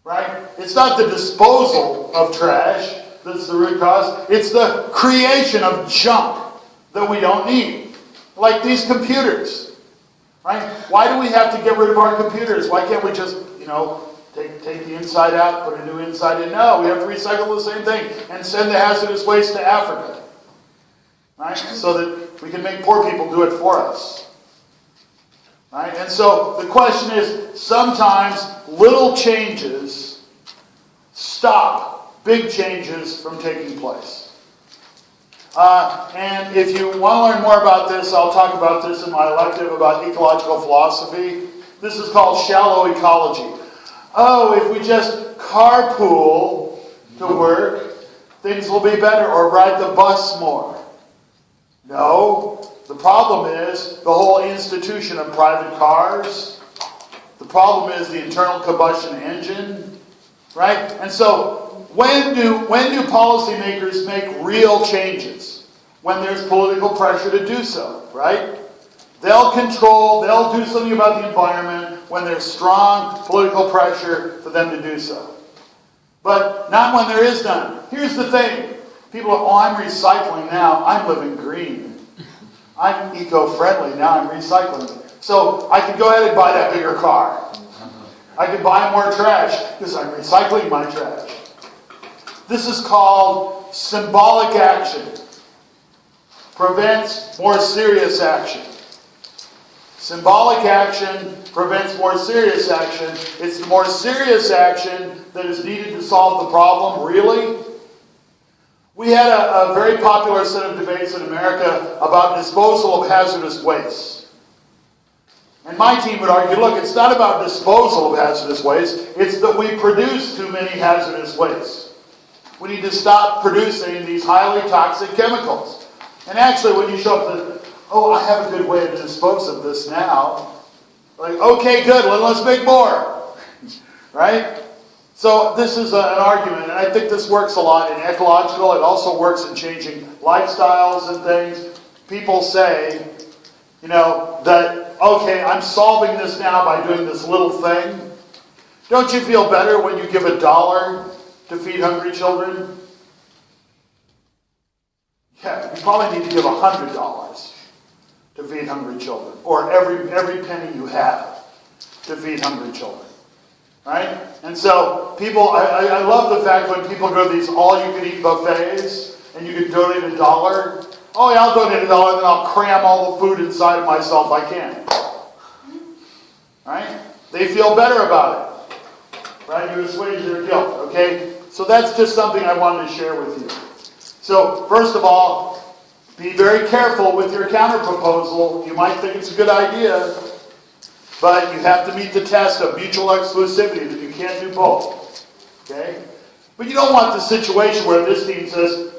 S1: Right? It's not the disposal of trash that's the root cause. It's the creation of junk that we don't need. Like these computers. Right? Why do we have to get rid of our computers? Why can't we just, take the inside out, put a new inside in? No, we have to recycle the same thing and send the hazardous waste to Africa. Right? So that we can make poor people do it for us. Right? And so the question is, sometimes little changes stop big changes from taking place. And if you want to learn more about this, I'll talk about this in my elective about ecological philosophy. This is called shallow ecology. Oh, if we just carpool to work, things will be better, or ride the bus more. No, the problem is the whole institution of private cars. The problem is the internal combustion engine, right? And so when do policymakers make real changes? When there's political pressure to do so, right? They'll do something about the environment when there's strong political pressure for them to do so. But not when there is none. Here's the thing. People are, I'm recycling now. I'm living green. I'm eco-friendly now. I'm recycling. So I can go ahead and buy that bigger car. I can buy more trash because I'm recycling my trash. This is called symbolic action. Prevents more serious action. Symbolic action prevents more serious action. It's the more serious action that is needed to solve the problem, really. We had a very popular set of debates in America about disposal of hazardous waste. And my team would argue, look, it's not about disposal of hazardous waste, it's that we produce too many hazardous wastes. We need to stop producing these highly toxic chemicals. And actually, when you show up I have a good way to dispose of this now. Like, okay, good, let's make more. Right? So this is an argument, and I think this works a lot in ecological. It also works in changing lifestyles and things. People say, that, okay, I'm solving this now by doing this little thing. Don't you feel better when you give $1 to feed hungry children? Yeah, you probably need to give $100 to feed hungry children, or every penny you have to feed hungry children, right? And so people, I love the fact when people go to these all-you-can-eat buffets and you can donate $1. Oh yeah, I'll donate $1, then I'll cram all the food inside of myself I can. Right? They feel better about it. Right? You assuage their guilt. Okay? So that's just something I wanted to share with you. So, first of all, be very careful with your counterproposal. You might think it's a good idea, but you have to meet the test of mutual exclusivity, that you can't do both. Okay? But you don't want the situation where this team says,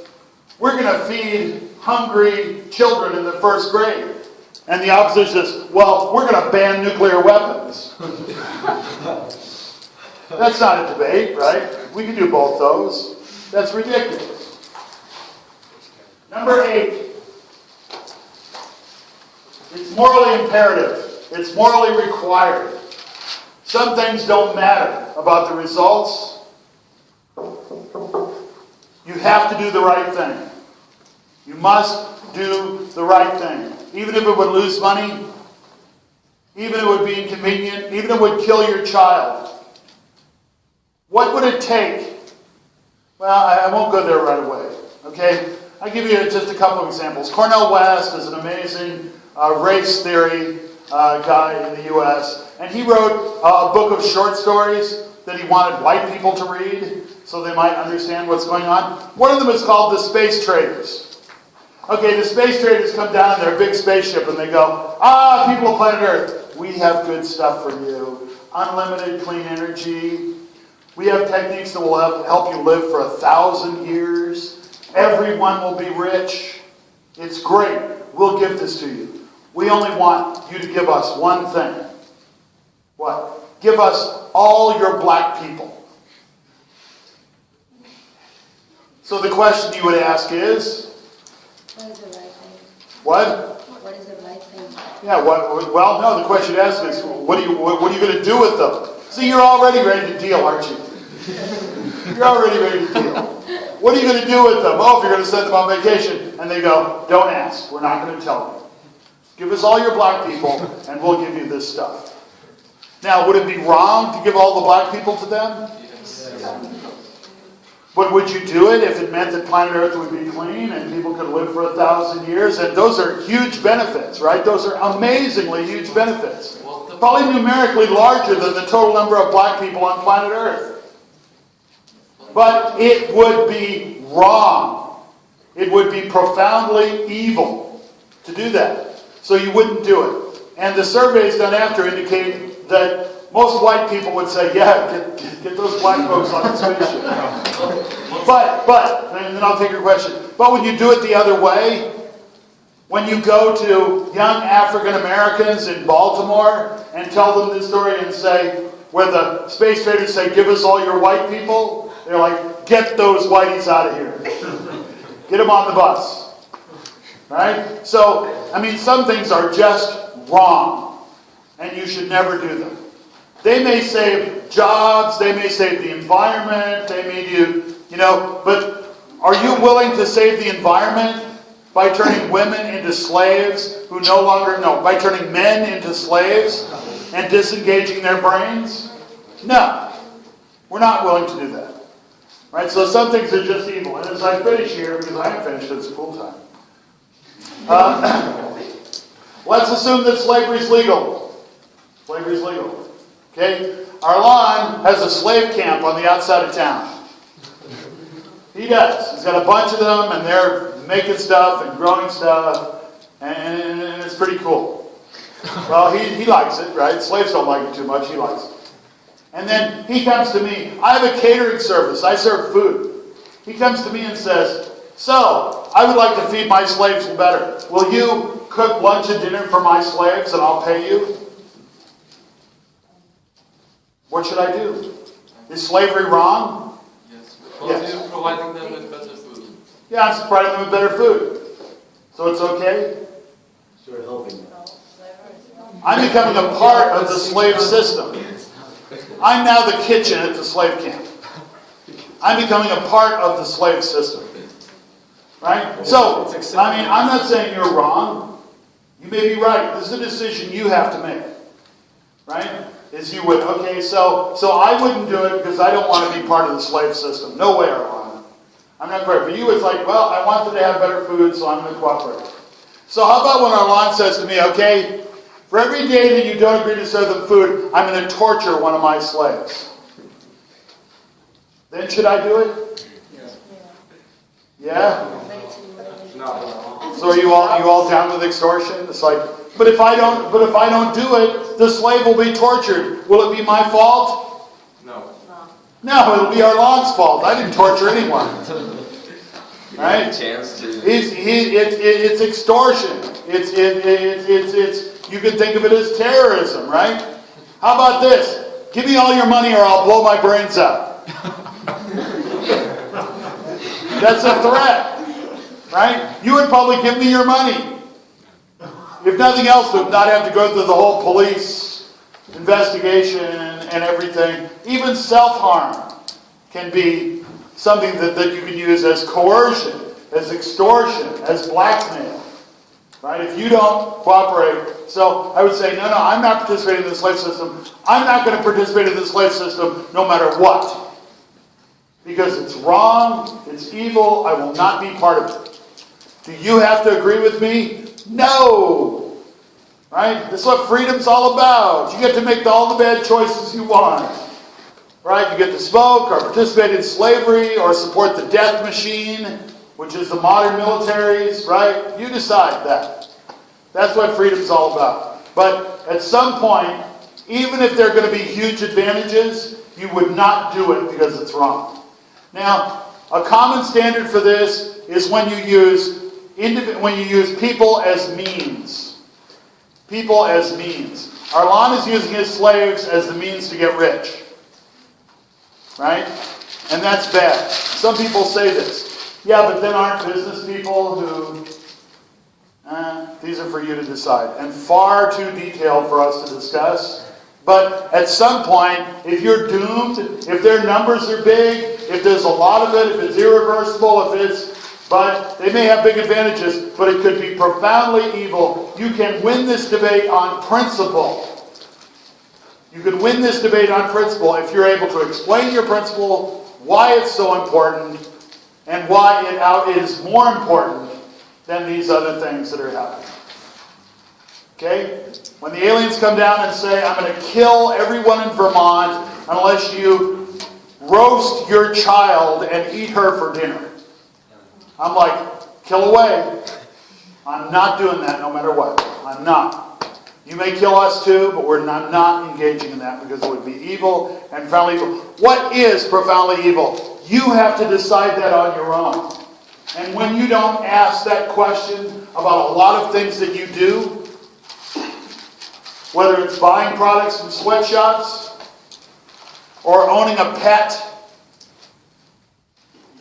S1: we're going to feed hungry children in the first grade. And the opposition says, well, we're going to ban nuclear weapons. That's not a debate, right? We can do both those. That's ridiculous. Number 8. It's morally imperative. It's morally required. Some things don't matter about the results. You have to do the right thing. You must do the right thing. Even if it would lose money, even if it would be inconvenient, even if it would kill your child. What would it take? Well, I won't go there right away. Okay? I'll give you just a couple of examples. Cornel West is an amazing race theory guy in the U.S. And he wrote a book of short stories that he wanted white people to read so they might understand what's going on. One of them is called The Space Traders. Okay, the space traders come down in their big spaceship and they go, people of planet Earth, we have good stuff for you. Unlimited clean energy. We have techniques that will help you live for 1,000 years. Everyone will be rich. It's great. We'll give this to you. We only want you to give us one thing. What? Give us all your black people. So the question you would ask is,
S2: What is the right thing?
S1: what?
S2: What is the right thing?
S1: Yeah, well, no, the question you ask is, what are you going to do with them? See, you're already ready to deal, aren't you? You're already ready to deal. What are you going to do with them? Oh, if you're going to send them on vacation. And they go, don't ask. We're not going to tell you. Give us all your black people, and we'll give you this stuff. Now, would it be wrong to give all the black people to them?
S3: Yes.
S1: But would you do it if it meant that planet Earth would be clean and people could live for 1,000 years? And those are huge benefits, right? Those are amazingly huge benefits. Probably numerically larger than the total number of black people on planet Earth. But it would be wrong. It would be profoundly evil to do that. So you wouldn't do it. And the surveys done after indicate that most white people would say, yeah, get those black folks on the spaceship. But, and then I'll take your question, but when you do it the other way, when you go to young African Americans in Baltimore and tell them this story and say, where the space traders say, give us all your white people, they're like, get those whiteys out of here. Get them on the bus. Right? So, I mean, some things are just wrong, and you should never do them. They may save jobs, they may save the environment, they may do, but are you willing to save the environment by turning women into slaves who no longer know, by turning men into slaves and disengaging their brains? No. We're not willing to do that. Right? So some things are just evil. And as I finish here, because I am finished, it's pool time. Let's assume that slavery is legal. Slavery is legal. Okay? Arlan has a slave camp on the outside of town. He does. He's got a bunch of them, and they're making stuff and growing stuff, and it's pretty cool. Well, he likes it, right? Slaves don't like it too much. He likes it. And then he comes to me. I have a catering service. I serve food. He comes to me and says, so, I would like to feed my slaves better. Will you cook lunch and dinner for my slaves and I'll pay you? What should I do? Is slavery wrong?
S3: Yes. Because you're providing them with better food.
S1: Yeah, I'm providing them with better food. So it's okay?
S6: Sort of helping them.
S1: I'm becoming a part of the slave system. I'm now the kitchen at the slave camp. I'm becoming a part of the slave system. Right? So, I mean, I'm not saying you're wrong. You may be right. This is a decision you have to make. Right? Is you would, okay, so I wouldn't do it because I don't want to be part of the slave system. No way, Arlan. I'm not correct. For you, it's like, well, I want them to have better food, so I'm going to cooperate. So how about when Arlan says to me, okay, for every day that you don't agree to serve them food, I'm going to torture one of my slaves. Then should I do it? Yeah? So are you all down with extortion? It's like, but if I don't do it, the slave will be tortured. Will it be my fault?
S4: No.
S1: No, it'll be Arlong's fault. I didn't torture anyone. Right?
S7: Chance to.
S1: It's extortion. You can think of it as terrorism, right? How about this? Give me all your money or I'll blow my brains out. That's a threat, right? You would probably give me your money. If nothing else, to not have to go through the whole police investigation and everything. Even self-harm can be something that you can use as coercion, as extortion, as blackmail. Right? If you don't cooperate. So I would say, no, I'm not participating in the slave system. I'm not going to participate in the slave system no matter what. Because it's wrong, it's evil, I will not be part of it. Do you have to agree with me? No! Right? That's what freedom's all about. You get to make all the bad choices you want. Right? You get to smoke or participate in slavery or support the death machine, which is the modern militaries, right? You decide that. That's what freedom's all about. But at some point, even if there are going to be huge advantages, you would not do it because it's wrong. Now, a common standard for this is when you use people as means. People as means. Arlon is using his slaves as the means to get rich. Right? And that's bad. Some people say this. Yeah, but then aren't business people who... these are for you to decide. And far too detailed for us to discuss. But at some point, if you're doomed, if their numbers are big, if there's a lot of it, if it's irreversible, but they may have big advantages, but it could be profoundly evil. You can win this debate on principle. You can win this debate on principle if you're able to explain your principle, why it's so important, and why it is more important than these other things that are happening. Okay? When the aliens come down and say, I'm going to kill everyone in Vermont unless you roast your child and eat her for dinner. I'm like, kill away. I'm not doing that no matter what. I'm not. You may kill us too, but I'm not engaging in that because it would be evil and profoundly evil. What is profoundly evil? You have to decide that on your own. And when you don't ask that question about a lot of things that you do, whether it's buying products from sweatshops or owning a pet,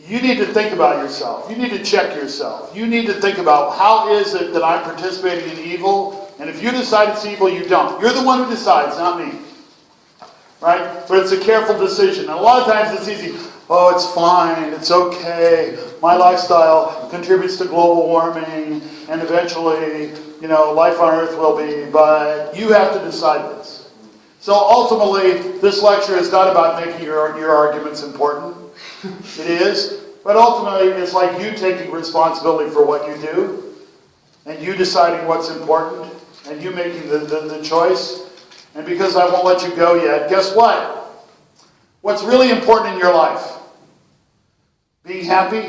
S1: you need to think about yourself. You need to check yourself. You need to think about how is it that I'm participating in evil? And if you decide it's evil, you don't. You're the one who decides, not me. Right? But it's a careful decision. And a lot of times it's easy. Oh, it's fine. It's okay. My lifestyle contributes to global warming. And eventually, life on Earth will be. But you have to decide this. So ultimately, this lecture is not about making your arguments important. It is. But ultimately, it's like you taking responsibility for what you do. And you deciding what's important. And you making the choice. And because I won't let you go yet, guess what? What's really important in your life? Being happy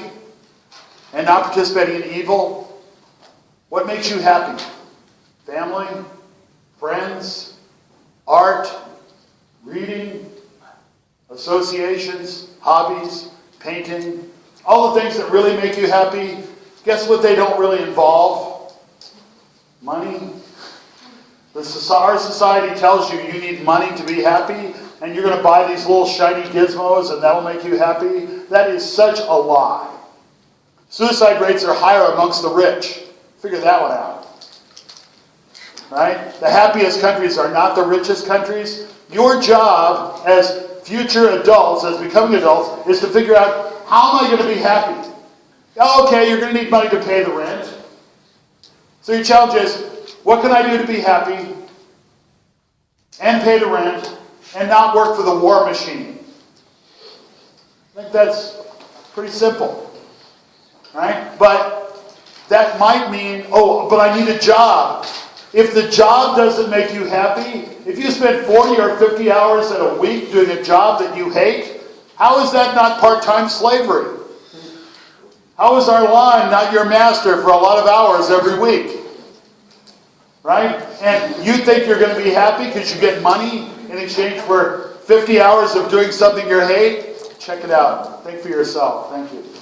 S1: and not participating in evil. What makes you happy? Family, friends, art, reading, associations, hobbies, painting, all the things that really make you happy. Guess what they don't really involve? Money. Our society tells you need money to be happy, and you're going to buy these little shiny gizmos and that'll make you happy. That is such a lie. Suicide rates are higher amongst the rich. Figure that one out. Right? The happiest countries are not the richest countries. Your job as future adults, as becoming adults, is to figure out, how am I going to be happy? Okay, you're going to need money to pay the rent. So your challenge is, what can I do to be happy and pay the rent and not work for the war machine? I think that's pretty simple. Right? But that might mean, but I need a job. If the job doesn't make you happy, if you spend 40 or 50 hours in a week doing a job that you hate, how is that not part-time slavery? How is Arlon not your master for a lot of hours every week? Right? And you think you're going to be happy because you get money in exchange for 50 hours of doing something you hate? Check it out. Think for yourself. Thank you.